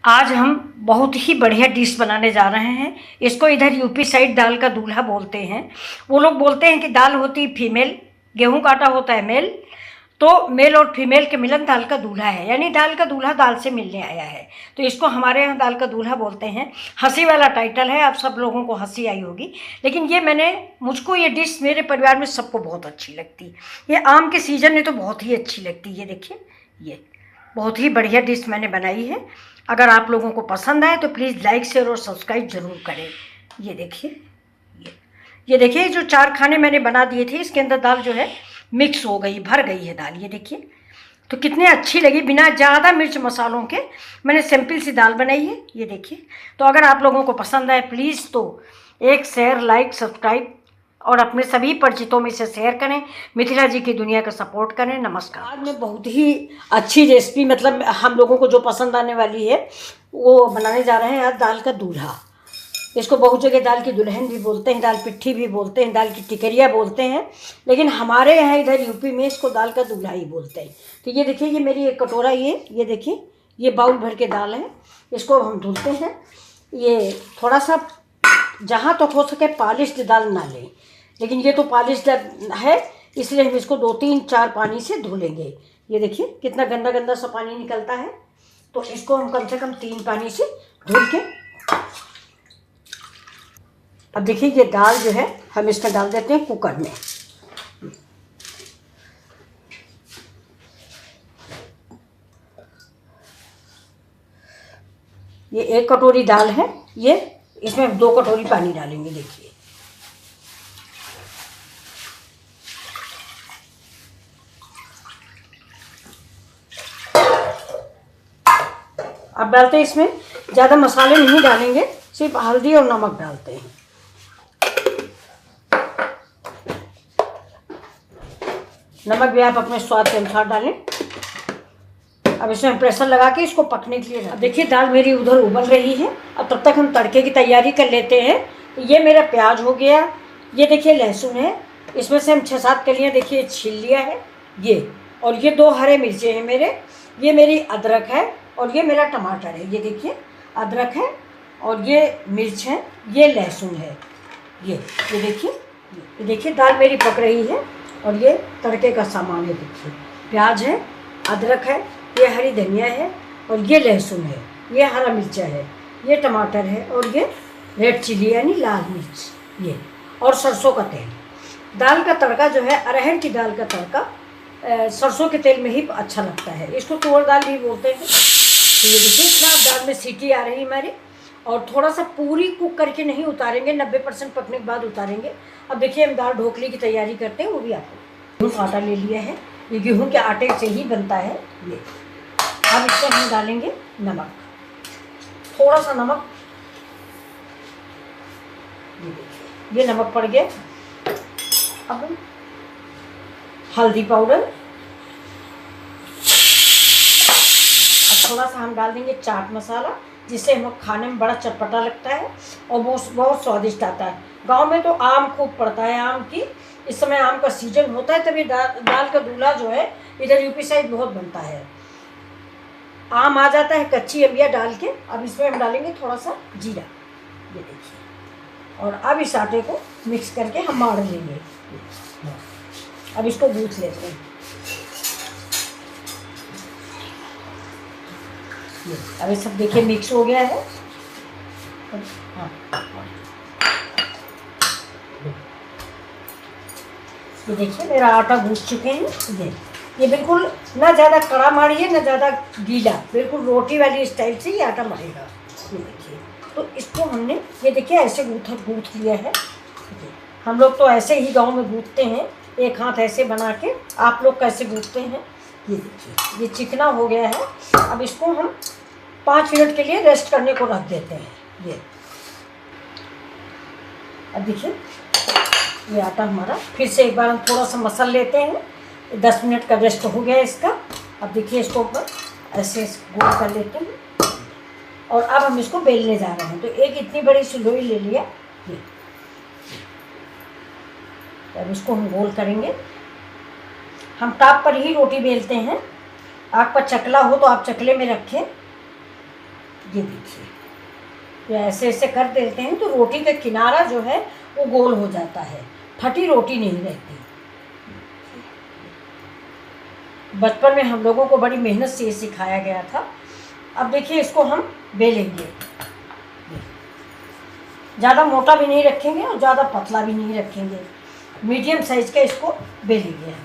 आज हम बहुत ही बढ़िया डिश बनाने जा रहे हैं। इसको इधर यूपी साइड दाल का दूल्हा बोलते हैं। वो लोग बोलते हैं कि दाल होती फीमेल, गेहूं का आटा होता है मेल, तो मेल और फीमेल के मिलन दाल का दूल्हा है, यानी दाल का दूल्हा दाल से मिलने आया है, तो इसको हमारे यहाँ दाल का दूल्हा बोलते हैं। हंसी वाला टाइटल है, आप सब लोगों को हंसी आई होगी, लेकिन ये मुझको ये डिश मेरे परिवार में सबको बहुत अच्छी लगती। ये आम के सीज़न में तो बहुत ही अच्छी लगती है। देखिए, ये बहुत ही बढ़िया डिश मैंने बनाई है। अगर आप लोगों को पसंद आए तो प्लीज़ लाइक शेयर और सब्सक्राइब ज़रूर करें। ये देखिए, ये देखिए, जो 4 खाने मैंने बना दिए थे, इसके अंदर दाल जो है मिक्स हो गई, भर गई है दाल। ये देखिए तो कितनी अच्छी लगी, बिना ज़्यादा मिर्च मसालों के मैंने सिंपल सी दाल बनाई है। ये देखिए, तो अगर आप लोगों को पसंद आए प्लीज़ तो एक शेयर, लाइक, सब्सक्राइब और अपने सभी परिचितों में से शेयर करें। मिथिला जी की दुनिया का सपोर्ट करें। नमस्कार। आज मैं बहुत ही अच्छी रेसिपी, मतलब हम लोगों को जो पसंद आने वाली है, वो बनाने जा रहे हैं। आज दाल का दूल्हा, इसको बहुत जगह दाल की दुल्हन भी बोलते हैं, दाल पिट्ठी भी बोलते हैं, दाल की टिकरिया बोलते हैं, लेकिन हमारे यहाँ इधर यूपी में इसको दाल का दूल्हा ही बोलते हैं। तो ये देखिए, ये मेरी एक कटोरा, ये देखिए, ये बाउल भर के दाल है। इसको हम धुलते हैं। ये थोड़ा सा जहाँ तक हो सके पॉलिश्ड दाल ना लें, लेकिन ये तो पॉलिश्ड है, इसलिए हम इसको 2-3-4 पानी से धुलेंगे। ये देखिए कितना गंदा गंदा सा पानी निकलता है, तो इसको हम कम से कम 3 पानी से धुल के, अब देखिए ये दाल जो है हम इसमें डाल देते हैं कुकर में। ये 1 कटोरी दाल है, ये इसमें 2 कटोरी पानी डालेंगे। देखिए, अब डालते हैं इसमें, ज़्यादा मसाले नहीं डालेंगे, सिर्फ हल्दी और नमक डालते हैं। नमक भी आप अपने स्वाद के अनुसार डालें। अब इसमें प्रेशर लगा के इसको पकने के लिए, अब देखिए दाल मेरी उधर उबल रही है। अब तब तक हम तड़के की तैयारी कर लेते हैं। तो ये मेरा प्याज हो गया, ये देखिए लहसुन है, इसमें से हम 6-7 कलियाँ देखिए छील लिया है ये, और ये 2 हरे मिर्चे हैं मेरे, ये मेरी अदरक है, और ये मेरा टमाटर है। ये देखिए अदरक है और ये मिर्च है, ये लहसुन है, ये देखिए दाल मेरी पक रही है। और ये तड़के का सामान है, देखिए प्याज है, अदरक है, ये हरी धनिया है, और ये लहसुन है, ये हरा मिर्चा है, ये टमाटर है, और ये रेड चिली यानी लाल मिर्च, ये और सरसों का तेल। दाल का तड़का जो है, अरहर की दाल का तड़का सरसों के तेल में ही अच्छा लगता है। इसको तुअर दाल भी बोलते हैं। तो ये देखिए इतना दाल में सीटी आ रही हमारी, और थोड़ा सा पूरी कुक करके नहीं उतारेंगे, 90% पकने के बाद उतारेंगे। अब देखिए हम दाल ढोकली की तैयारी करते हैं, वो भी आपको। गेहूँ का आटा ले लिया है, ये गेहूँ के आटे से ही बनता है ये। अब इसमें हम डालेंगे नमक, थोड़ा सा नमक, ये देखिए ये नमक पड़ गया। अब हल्दी पाउडर, अब थोड़ा सा हम डाल देंगे चाट मसाला, जिससे हम खाने में बड़ा चटपटा लगता है और बहुत स्वादिष्ट आता है। गांव में तो आम खूब पड़ता है, आम की इस समय आम का सीजन होता है, तभी दाल का दूल्हा जो है इधर यूपी साइड बहुत बनता है। आम आ जाता है कच्ची अम्बिया डाल के। अब इसमें हम डालेंगे थोड़ा सा जीरा, ये देखिए, और अब इस आटे को मिक्स करके हम मार लेंगे। अब इसको गूँथ लेते हैं। अब ये सब देखिए मिक्स हो गया है। हाँ, ये देखिए मेरा आटा गूँथ चुके हैं। ये बिल्कुल ना ज़्यादा कड़ा मारिए ना ज़्यादा गीला, बिल्कुल रोटी वाली स्टाइल से ये आटा मारेगा। ये देखिए, तो इसको हमने ये देखिए ऐसे गूँथ लिया है। हम लोग तो ऐसे ही गांव में गूँथते हैं, एक हाथ ऐसे बना के। आप लोग कैसे गूँथते हैं? ये देखिए ये चिकना हो गया है। अब इसको हम 5 मिनट के लिए रेस्ट करने को रख देते हैं। ये अब देखिए ये आटा हमारा, फिर से एक बार हम थोड़ा सा मसल लेते हैं। 10 मिनट का रेस्ट हो गया इसका। अब देखिए इसको ऊपर ऐसे गोल कर लेते हैं, और अब हम इसको बेलने जा रहे हैं। तो एक इतनी बड़ी सी लोई ले लिया, ये अब इसको हम गोल करेंगे। हम ताप पर ही रोटी बेलते हैं, आपका चकला हो तो आप चकले में रखें। ये देखिए, ये ऐसे ऐसे कर देते हैं तो रोटी का किनारा जो है वो गोल हो जाता है, फटी रोटी नहीं रहती। बचपन में हम लोगों को बड़ी मेहनत से ये सिखाया गया था। अब देखिए इसको हम बेलेंगे, ज़्यादा मोटा भी नहीं रखेंगे और ज़्यादा पतला भी नहीं रखेंगे, मीडियम साइज का इसको बेलेंगे हम।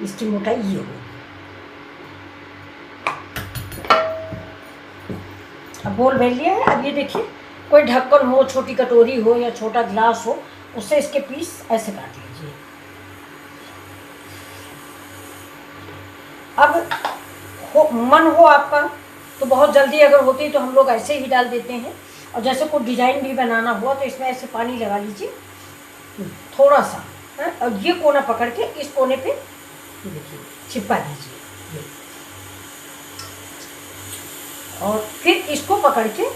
इसकी मोटाई ये होगी। अब गोल बेल लिया है। अब ये देखिए, कोई ढक्कन हो, छोटी कटोरी हो या छोटा गिलास हो, उससे इसके पीस ऐसे काट लीजिए। अब मन हो आपका तो बहुत जल्दी अगर होती तो हम लोग ऐसे ही डाल देते हैं, और जैसे कोई डिजाइन भी बनाना हुआ तो इसमें ऐसे पानी लगा लीजिए थोड़ा सा, है? और ये कोना पकड़ के इस कोने पे देखिए चिपका दीजिए ये, और फिर इसको पकड़ के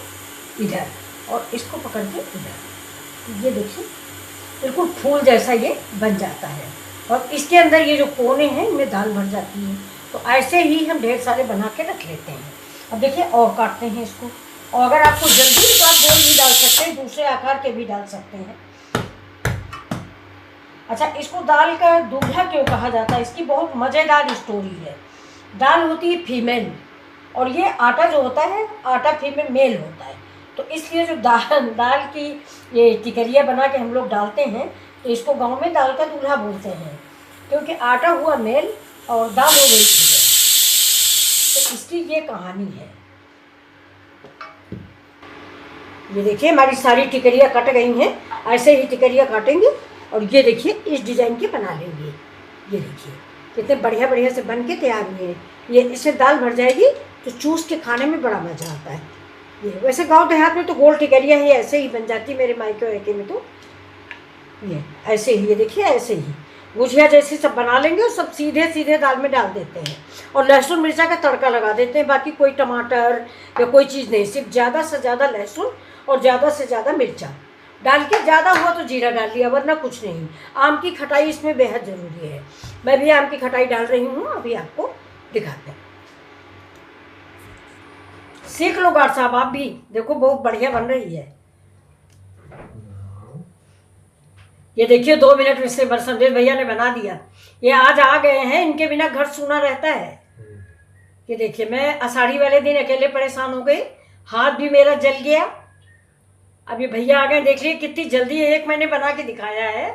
इधर और इसको पकड़ के इधर, ये देखिए बिल्कुल फूल जैसा ये बन जाता है। और इसके अंदर ये जो कोने हैं इनमें दाल भर जाती है। तो ऐसे ही हम ढेर सारे बना के रख लेते हैं। अब देखिए और काटते हैं इसको, और अगर आपको जल्दी तो आप गोल भी डाल सकते हैं, दूसरे आकार के भी डाल सकते हैं। अच्छा, इसको दाल का दूल्हा क्यों कहा जाता है? इसकी बहुत मज़ेदार स्टोरी है। दाल होती है फीमेल और ये आटा जो होता है, आटा फीमेल मेल होता है। तो इसलिए जो दाल की ये टिकरिया बना के हम लोग डालते हैं तो इसको गांव में दाल का दूल्हा बोलते हैं, क्योंकि आटा हुआ मेल और दाल हो गई फीमेल। तो इसकी ये कहानी है। ये देखिए हमारी सारी टिकरिया कट गई हैं, ऐसे ही टिकरिया काटेंगे और ये देखिए इस डिज़ाइन के बना लेंगे। ये देखिए कितने बढ़िया बढ़िया से बन के तैयार हुए हैं। ये इससे दाल भर जाएगी तो चूस के खाने में बड़ा मज़ा आता है। ये वैसे गांव देहात में तो गोल टिकरिया ही ऐसे ही बन जाती, मेरे मायके वायके में तो ये ऐसे ही, ये देखिए ऐसे ही गुजिया जैसी सब बना लेंगे और सब सीधे सीधे दाल में डाल देते हैं और लहसुन मिर्चा का तड़का लगा देते हैं। बाकी कोई टमाटर या कोई चीज़ नहीं, सिर्फ ज़्यादा से ज़्यादा लहसुन और ज़्यादा से ज़्यादा मिर्चा डाल के, ज़्यादा हुआ तो जीरा डाल लिया, वरना कुछ नहीं। आम की खटाई इसमें बेहद ज़रूरी है। मैं भी आम की खटाई डाल रही हूँ, अभी आपको दिखाते हैं। सीख लो गार्ड साहब, आप भी देखो बहुत बढ़िया बन रही है। ये देखिए 2 मिनट में से संदेश भैया ने बना दिया। ये आज आ गए हैं, इनके बिना घर सूना रहता है। ये देखिए मैं आषाढ़ी वाले दिन अकेले परेशान हो गई, हाथ भी मेरा जल गया। अब ये भैया आ गए, देख लीजिए कितनी जल्दी, एक मैंने बना के दिखाया है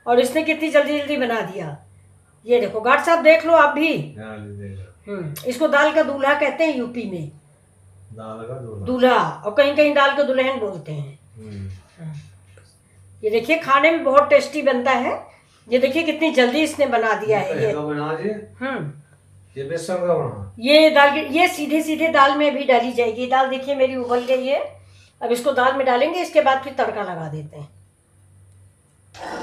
और इसने कितनी जल्दी जल्दी बना दिया। ये देखो गार्ड साहब देख लो आप भी। इसको दाल का दूल्हा कहते हैं यूपी में, दाल का दूल्हा, और कहीं कहीं दाल का दुल्हन बोलते हैं। ये देखिए खाने में बहुत टेस्टी बनता है। ये देखिए कितनी जल्दी इसने बना दिया है। ये बेसन का बना, ये दाल, ये सीधे सीधे दाल में भी डाली जाएगी। दाल देखिए मेरी उबल गई है, अब इसको दाल में डालेंगे, इसके बाद फिर तड़का लगा देते हैं।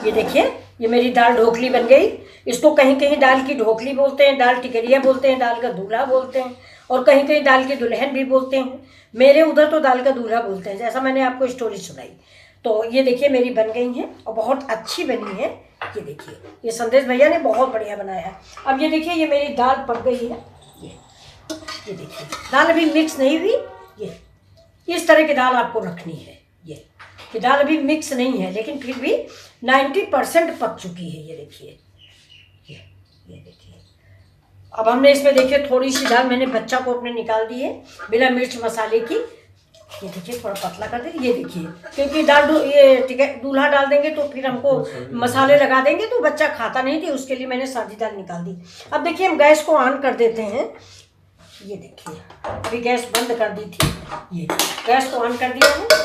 ये देखिए ये मेरी दाल ढोकली बन गई। इसको कहीं कहीं दाल की ढोकली बोलते हैं, दाल टिकरिया बोलते हैं, दाल का दूल्हा बोलते हैं, और कहीं कहीं दाल की दुल्हन भी बोलते हैं। मेरे उधर तो दाल का दूल्हा बोलते हैं, जैसा मैंने आपको स्टोरी सुनाई। तो ये देखिए मेरी बन गई हैं और बहुत अच्छी बनी है। ये देखिए ये संदेश भैया ने बहुत बढ़िया बनाया है। अब ये देखिए ये मेरी दाल पक गई है। ये देखिए दाल अभी मिक्स नहीं हुई। ये इस तरह की दाल आपको रखनी है। ये दाल अभी मिक्स नहीं है, लेकिन फिर भी 90% पक चुकी है। ये देखिए ये देखिए। अब हमने इसमें देखिए थोड़ी सी दाल मैंने बच्चा को अपने निकाल दी है बिना मिर्च मसाले की। ये देखिए थोड़ा पतला कर दे। ये देखिए क्योंकि दाल ये दूल्हा डाल देंगे तो फिर हमको मसाले लगा देंगे तो बच्चा खाता नहीं थी, उसके लिए मैंने सादी दाल निकाल दी। अब देखिए हम गैस को ऑन कर देते हैं। ये देखिए अभी गैस बंद कर दी थी, ये गैस को ऑन कर दिया है।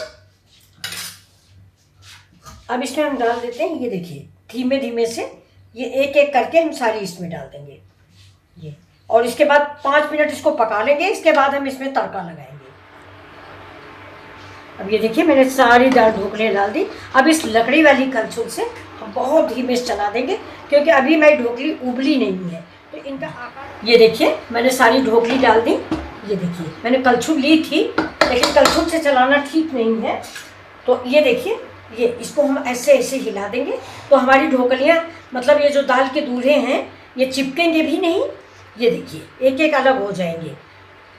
अब इसमें हम डाल देते हैं, ये देखिए धीमे धीमे से ये एक एक करके हम सारी इसमें डाल देंगे ये, और इसके बाद 5 मिनट इसको पका लेंगे। इसके बाद हम इसमें तड़का लगाएंगे। अब ये देखिए मैंने सारी दाल ढोकले डाल दी। अब इस लकड़ी वाली कलछुल से हम बहुत धीमे से चला देंगे, क्योंकि अभी मेरी ढोकली उबली नहीं है। तो इनका आकार, ये देखिए मैंने सारी ढोकली डाल दी। ये देखिए मैंने कलछुल ली थी, लेकिन कलछुल से चलाना ठीक नहीं है। तो ये देखिए, ये इसको हम ऐसे ऐसे हिला देंगे तो हमारी ढोकलियाँ, मतलब ये जो दाल के दूल्हे हैं, ये चिपकेंगे भी नहीं। ये देखिए एक एक अलग हो जाएंगे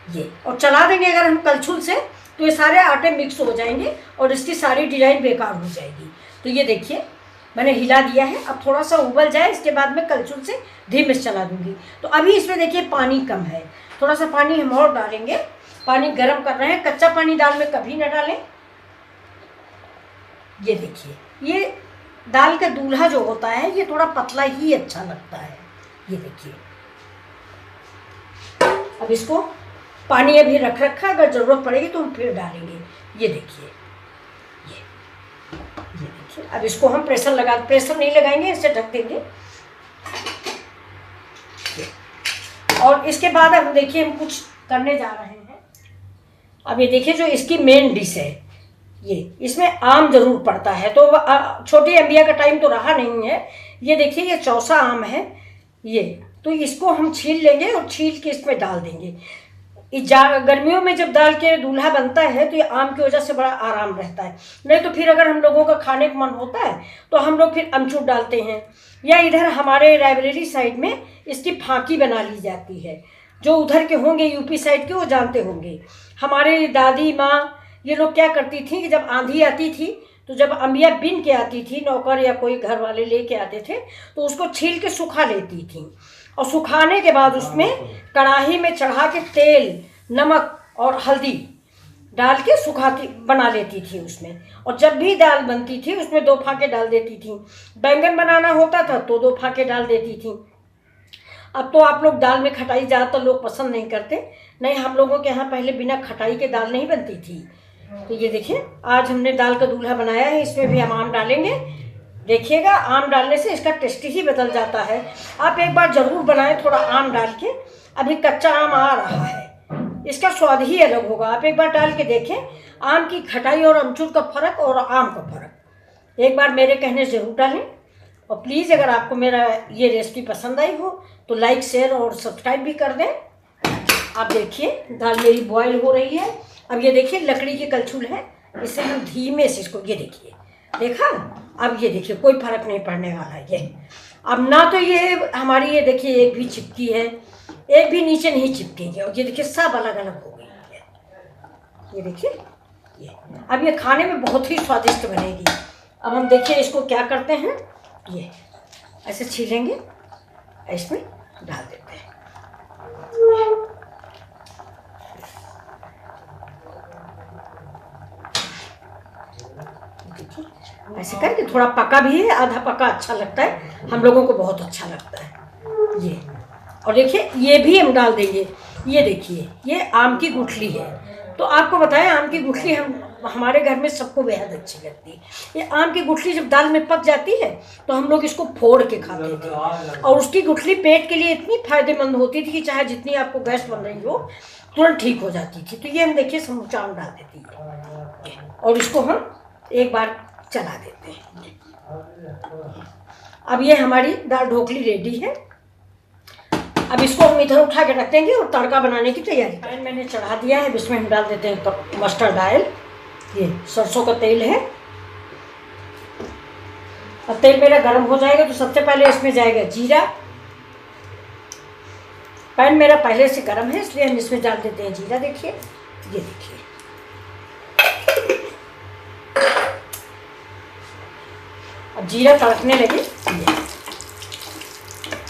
ये, और चला देंगे अगर हम कलछुल से तो ये सारे आटे मिक्स हो जाएंगे और इसकी सारी डिज़ाइन बेकार हो जाएगी। तो ये देखिए मैंने हिला दिया है। अब थोड़ा सा उबल जाए, इसके बाद मैं कलछुल से धीमे से चला दूंगी। तो अभी इसमें देखिए पानी कम है, थोड़ा सा पानी हम और डालेंगे। पानी गर्म कर रहे हैं, कच्चा पानी दाल में कभी ना डालें। ये देखिए, ये दाल का दूल्हा जो होता है ये थोड़ा पतला ही अच्छा लगता है। ये देखिए, अब इसको पानी अभी रख रखा, अगर ज़रूरत पड़ेगी तो हम फिर डालेंगे। ये देखिए, ये देखिए, अब इसको हम प्रेशर नहीं लगाएंगे, इससे ढक देंगे। और इसके बाद अब देखिए हम कुछ करने जा रहे हैं। अब ये देखिए जो इसकी मेन डिश है, ये इसमें आम जरूर पड़ता है। तो छोटी अंबिया का टाइम तो रहा नहीं है। ये देखिए ये चौसा आम है ये, तो इसको हम छील लेंगे और छील के इसमें डाल देंगे। गर्मियों में जब दाल के दूल्हा बनता है तो ये आम की वजह से बड़ा आराम रहता है। नहीं तो फिर अगर हम लोगों का खाने का मन होता है तो हम लोग फिर अमचूर डालते हैं, या इधर हमारे रायबरेली साइड में इसकी फांकी बना ली जाती है। जो उधर के होंगे यूपी साइड के वो जानते होंगे। हमारे दादी माँ ये लोग क्या करती थी कि जब आंधी आती थी तो जब अंबिया बिन के आती थी, नौकर या कोई घर वाले लेके आते थे, तो उसको छील के सुखा लेती थी। और सुखाने के बाद उसमें कढ़ाई में चढ़ा के तेल, नमक और हल्दी डाल के सुखाती बना लेती थी उसमें। और जब भी दाल बनती थी उसमें 2 फाके डाल देती थी। बैंगन बनाना होता था तो 2 फाके डाल देती थी। अब तो आप लोग दाल में खटाई ज़्यादातर लोग पसंद नहीं करते। नहीं, हम लोगों के यहाँ पहले बिना खटाई के दाल नहीं बनती थी। तो ये देखिए आज हमने दाल का दूल्हा बनाया है, इसमें भी हम आम डालेंगे। देखिएगा आम डालने से इसका टेस्ट ही बदल जाता है। आप एक बार ज़रूर बनाएं थोड़ा आम डाल के। अभी कच्चा आम आ रहा है, इसका स्वाद ही अलग होगा। आप एक बार डाल के देखें आम की खटाई और अमचूर का फ़र्क और आम का फ़र्क। एक बार मेरे कहने से ज़रूर डालें। और प्लीज़ अगर आपको मेरा ये रेसिपी पसंद आई हो तो लाइक, शेयर और सब्सक्राइब भी कर दें। आप देखिए दाल मेरी बॉयल हो रही है। अब ये देखिए लकड़ी की कलछुल है, इससे हम धीमे से इसको, ये देखिए, देखा। अब ये देखिए कोई फर्क नहीं पड़ने वाला है ये। अब ना तो ये हमारी, ये देखिए एक भी चिपकी है, एक भी नीचे नहीं चिपकेगी। और ये देखिए सब अलग अलग हो गई है। ये देखिए ये, अब ये खाने में बहुत ही स्वादिष्ट बनेगी। अब हम देखिए इसको क्या करते हैं, ये ऐसे छीलेंगे, इसमें डाल देते हैं। ऐसे करके थोड़ा पका भी है, आधा पका अच्छा लगता है, हम लोगों को बहुत अच्छा लगता है ये। और देखिए ये भी हम डाल देंगे। ये देखिए ये आम की गुठली है। तो आपको बताएं आम की गुठली हमारे घर में सबको बेहद अच्छी लगती है। ये आम की गुठली जब दाल में पक जाती है तो हम लोग इसको फोड़ के खाते थे। और उसकी गुठली पेट के लिए इतनी फायदेमंद होती थी कि चाहे जितनी आपको गैस बन रही हो तुरंत ठीक हो जाती थी। तो ये हम देखिए समूचा आम डाल देती है और इसको हम एक बार चला देते हैं। अब ये हमारी दाल ढोकली रेडी है। अब इसको हम इधर उठा के रख देंगे और तड़का बनाने की तैयारी। पैन मैंने चढ़ा दिया है, इसमें हम डाल देते हैं मस्टर्ड ऑयल। ये सरसों का तेल है। अब तेल मेरा गर्म हो जाएगा तो सबसे पहले इसमें जाएगा जीरा। पैन मेरा पहले से गर्म है इसलिए हम इसमें डाल देते हैं जीरा। देखिए ये देखिए, अब जीरा तड़कने लगे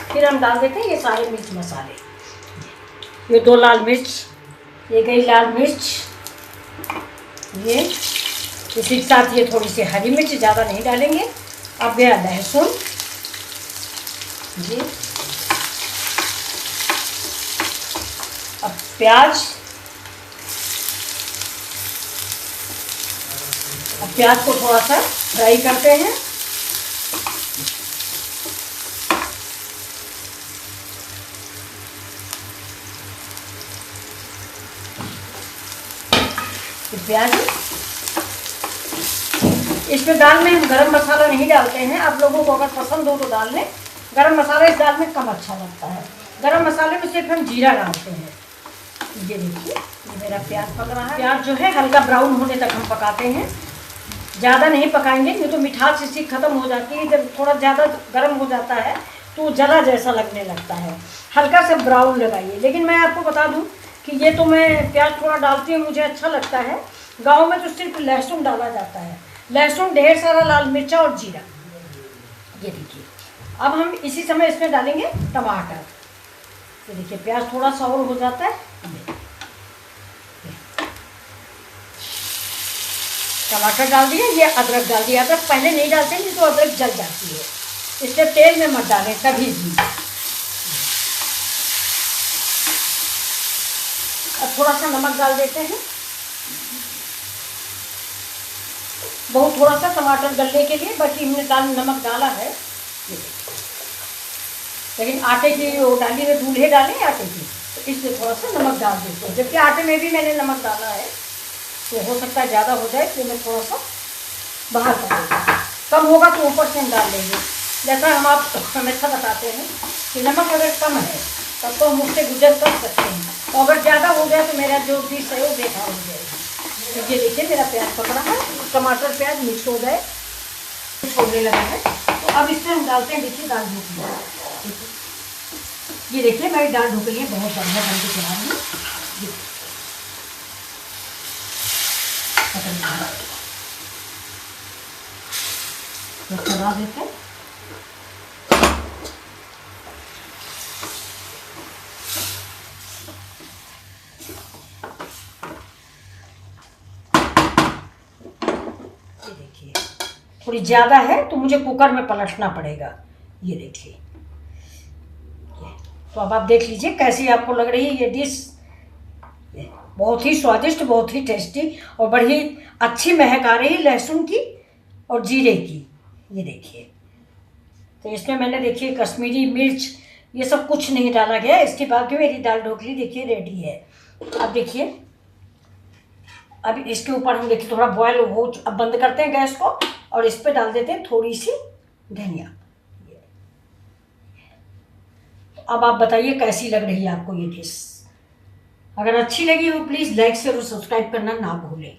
फिर हम डाल देते हैं ये सारे मिर्च मसाले। ये 2 लाल मिर्च, ये गई लाल मिर्च, ये इसी के साथ ये थोड़ी सी हरी मिर्च, ज़्यादा नहीं डालेंगे। अब गया लहसुन, ये अब प्याज। अब प्याज को थोड़ा सा फ्राई करते हैं। प्याज, इसमें दाल में हम गरम मसाला नहीं डालते हैं। आप लोगों को अगर पसंद हो तो डाल लें। गरम मसाला इस दाल में कम अच्छा लगता है। गरम मसाले में सिर्फ हम जीरा डालते हैं। ये देखिए, ये मेरा प्याज पक रहा है। प्याज जो है हल्का ब्राउन होने तक हम पकाते हैं, ज़्यादा नहीं पकाएंगे, नहीं तो मिठास इसकी ख़त्म हो जाती है। जब थोड़ा ज़्यादा गर्म हो जाता है तो जला जैसा लगने लगता है। हल्का सा ब्राउन लगाइए। लेकिन मैं आपको बता दूं कि ये तो मैं प्याज थोड़ा डालती हूँ, मुझे अच्छा लगता है। गांव में तो सिर्फ लहसुन डाला जाता है, लहसुन, ढेर सारा लाल मिर्चा और जीरा। ये देखिए, अब हम इसी समय इसमें डालेंगे टमाटर। ये देखिए, प्याज थोड़ा सा और हो जाता है। टमाटर डाल दिया, ये अदरक डाल दिया। अदरक पहले नहीं डालते, नहीं तो अदरक जल जाती है, इसलिए तेल में मत डालें कभी भी। अब थोड़ा सा नमक डाल देते हैं, बहुत थोड़ा सा टमाटर गलने के लिए, बाकी हमने नमक डाला है। लेकिन आटे की वो डाली में दूल्हे डाले आटे की, तो इसलिए थोड़ा सा नमक डाल देते हैं। जबकि आटे में भी मैंने नमक डाला है, तो हो सकता है ज़्यादा हो जाए, तो मैं थोड़ा सा बाहर कर देंगे। कम होगा तो ऊपर से हम डाल देंगे। जैसा हम आप हमेशा बताते हैं कि नमक अगर कम है तब तो हम उससे गुजर कर सकते हैं, और अगर ज़्यादा हो गया तो मेरा जो डिश है वो बेकार हो जाएगी। तो ये देखिए, मेरा प्याज पकड़ा है, टमाटर प्याज मिक्स हो गए, छोड़ने लगा है। तो अब इसमें हम डालते हैं, देखिए, दाल ढोकली। ये देखिए, मेरी दाल ढोकली बहुत बढ़िया बन के तैयार है। तो चला देते हैं। ये देखिए, थोड़ी ज़्यादा है तो मुझे कुकर में पलटना पड़ेगा। ये देखिए, तो अब आप देख लीजिए कैसी आपको लग रही है ये डिश। बहुत ही स्वादिष्ट, बहुत ही टेस्टी, और बड़ी अच्छी महक आ रही लहसुन की और जीरे की। ये देखिए, तो इसमें मैंने देखिए कश्मीरी मिर्च ये सब कुछ नहीं डाला गया। इसके बाद भी मेरी दाल ढोकली देखिए रेडी है। अब देखिए, अब इसके ऊपर हम देखिए थोड़ा बॉयल हो, अब बंद करते हैं गैस को और इस पर डाल देते हैं थोड़ी सी धनिया। अब आप बताइए कैसी लग रही है आपको ये डिश। अगर अच्छी लगी हो प्लीज़ लाइक शेयर और सब्सक्राइब करना ना भूलें।